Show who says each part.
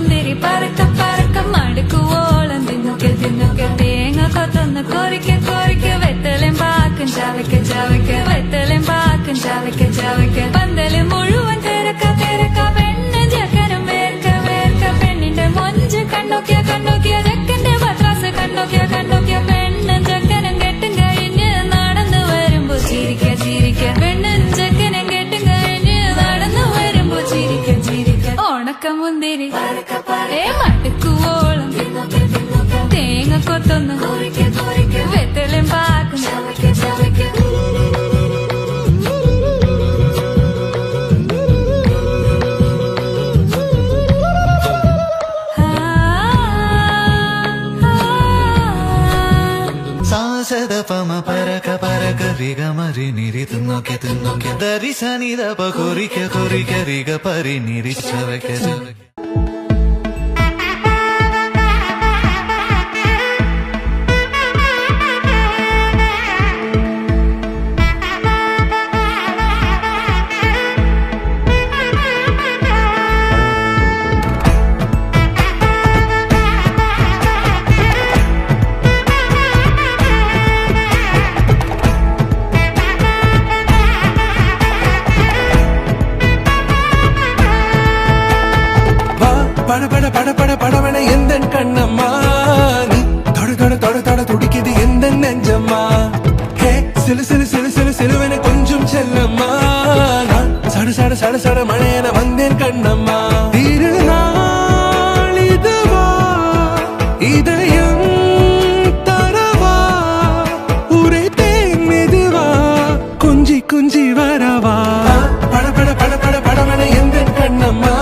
Speaker 1: മുന്തിരി പറക്ക പറക്ക മടുക്കുവോളം തിന്നുക്കെ തേങ്ങ കൊത്തൊന്ന് കൊറിക്ക വെത്തലും പാക്കും ചവയ്ക്ക വെത്തലും പാക്കും ചവയ്ക്ക പന്തല് മുഴുവൻ തിരക്ക പെണ്ണ് ചെക്കനും വേർക്ക പെണ്ണിന്റെ മൊഞ്ച് കണ്ണോക്കിയ ചെക്കന്റെ പത്രാസ് കണ്ണോക്കിയ പെണ്ണും ചെക്കനും കെട്ടും കഴിഞ്ഞ് നടന്നു വരുമ്പോ ചിരിക്ക പെണ്ണും ചെക്കനും കെട്ടും കഴിഞ്ഞ് നടന്നു വരുമ്പോ ചിരിക്ക ഉണക്ക മുന്തിരി മടുക്കുവോളം തേങ്ങ കൊത്തൊന്ന് വെത്തലും പാക്കും ചവയ്ക്ക
Speaker 2: സദപമ പരക റിഗ മരി നിരി തിന്നോക്കെ ദരിസ നിദപ കൊറിക്ക റിഗ പരി നിരി ചവയ്ക്ക
Speaker 3: படவன எந்த கண்ணம்மா நீ தொட துடிக்குது எந்த நெஞ்சம்மா ஹே சிலுவென கொஞ்சம் செல்லம்மா நான் சட மழையென வந்தேன் கண்ணம்மா திருநாள் இதுவா இதயம் தரவா உரைத்தேன் மெதுவா கொஞ்சி வரவா படவன எந்த கண்ணம்மா